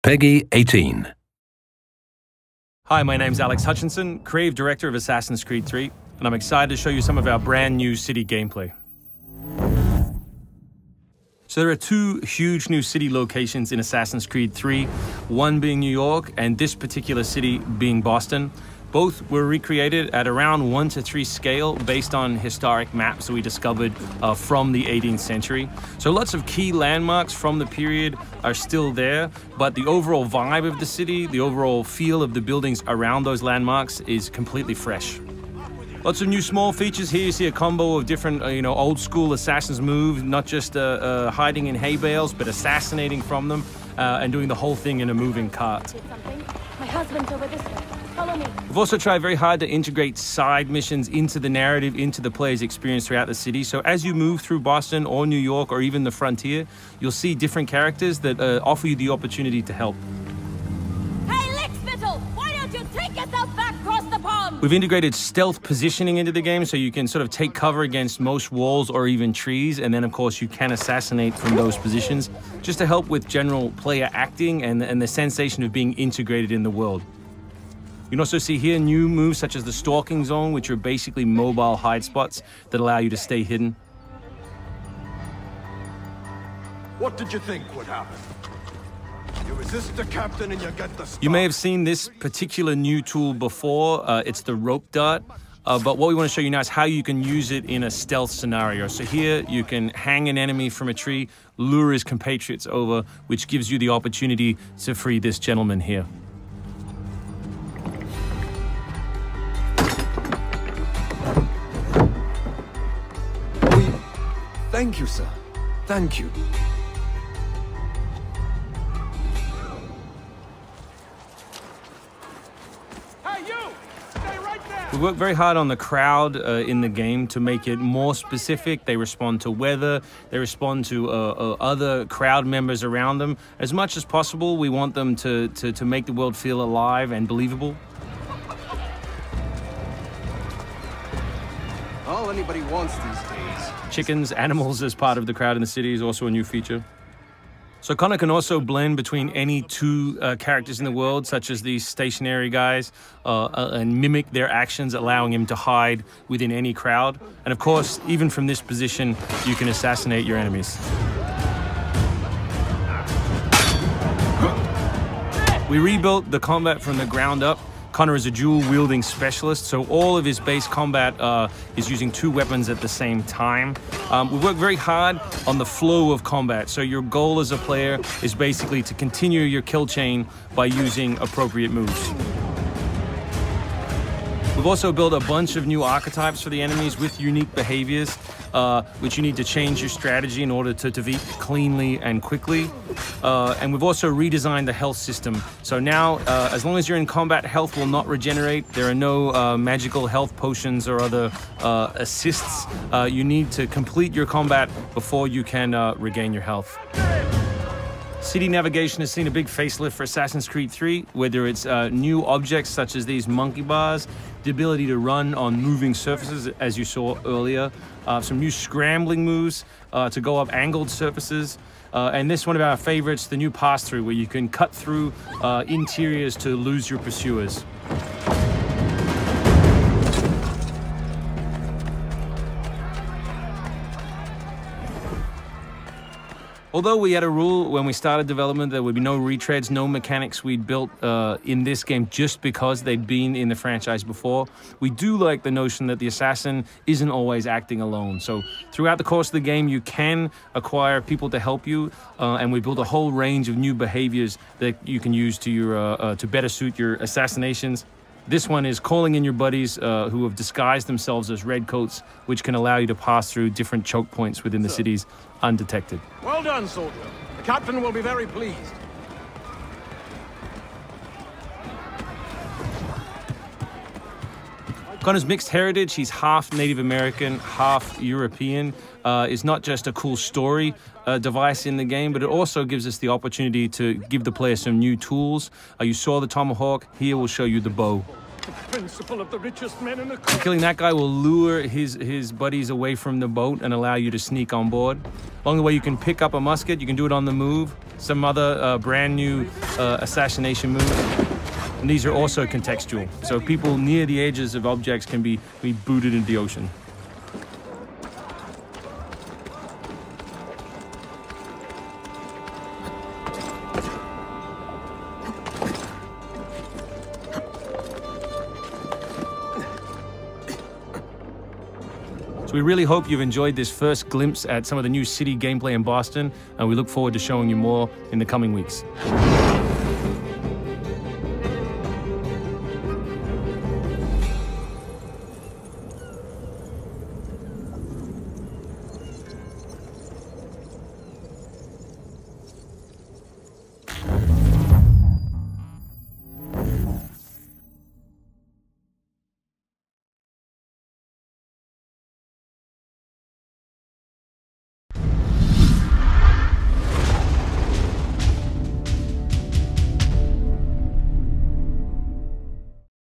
Peggy 18. Hi, my name's Alex Hutchinson, Creative Director of Assassin's Creed 3, and I'm excited to show you some of our brand new city gameplay. So there are two huge new city locations in Assassin's Creed 3, one being New York and this particular city being Boston. Both were recreated at around 1:3 scale based on historic maps that we discovered from the 18th century. So lots of key landmarks from the period are still there, but the overall vibe of the city, the overall feel of the buildings around those landmarks is completely fresh. Lots of new small features here. You see a combo of different, old school assassins moves, not just hiding in hay bales, but assassinating from them and doing the whole thing in a moving cart. My husband's over this way. Follow me. We've also tried very hard to integrate side missions into the narrative, into the player's experience throughout the city. So as you move through Boston or New York or even the frontier, you'll see different characters that offer you the opportunity to help. Hey, Lickspittle! Why don't you take yourself back across the pond? We've integrated stealth positioning into the game so you can sort of take cover against most walls or even trees, and then of course you can assassinate from those positions, just to help with general player acting and the sensation of being integrated in the world. You can also see here new moves such as the stalking zone, which are basically mobile hide spots that allow you to stay hidden. What did you think would happen? You resist the captain and you get the star. You may have seen this particular new tool before. It's the rope dart. But what we want to show you now is how you can use it in a stealth scenario. So here you can hang an enemy from a tree, lure his compatriots over, which gives you the opportunity to free this gentleman here. Thank you, sir. Thank you. Hey, you! Stay right there! We work very hard on the crowd in the game to make it more specific. They respond to weather, they respond to other crowd members around them. As much as possible, we want them to make the world feel alive and believable. All anybody wants these days. Chickens, animals as part of the crowd in the city is also a new feature. So Connor can also blend between any two characters in the world, such as these stationary guys, and mimic their actions, allowing him to hide within any crowd. And of course, even from this position, you can assassinate your enemies. We rebuilt the combat from the ground up. Connor is a dual-wielding specialist, so all of his base combat is using two weapons at the same time. We've worked very hard on the flow of combat, so your goal as a player is basically to continue your kill chain by using appropriate moves. We've also built a bunch of new archetypes for the enemies with unique behaviors, which you need to change your strategy in order to defeat cleanly and quickly. And we've also redesigned the health system. So now, as long as you're in combat, health will not regenerate. There are no magical health potions or other assists. You need to complete your combat before you can regain your health. City navigation has seen a big facelift for Assassin's Creed 3, whether it's new objects such as these monkey bars, the ability to run on moving surfaces, as you saw earlier, some new scrambling moves to go up angled surfaces, and this one of our favorites, the new pass-through, where you can cut through interiors to lose your pursuers. Although we had a rule when we started development, there would be no retreads, no mechanics we'd built in this game just because they'd been in the franchise before, we do like the notion that the assassin isn't always acting alone. So throughout the course of the game, you can acquire people to help you, and we built a whole range of new behaviors that you can use to your to better suit your assassinations. This one is calling in your buddies who have disguised themselves as redcoats, which can allow you to pass through different choke points within the cities undetected. Well done, soldier. The captain will be very pleased. Connor's mixed heritage, he's half Native American, half European, is not just a cool story device in the game, but it also gives us the opportunity to give the player some new tools. You saw the tomahawk, here we'll show you the bow. Principle of the richest men in the country. Killing that guy will lure his buddies away from the boat and allow you to sneak on board. Along the way, you can pick up a musket. You can do it on the move. Some other brand new assassination moves. And these are also contextual. So people near the edges of objects can be booted into the ocean. So we really hope you've enjoyed this first glimpse at some of the new city gameplay in Boston, and we look forward to showing you more in the coming weeks.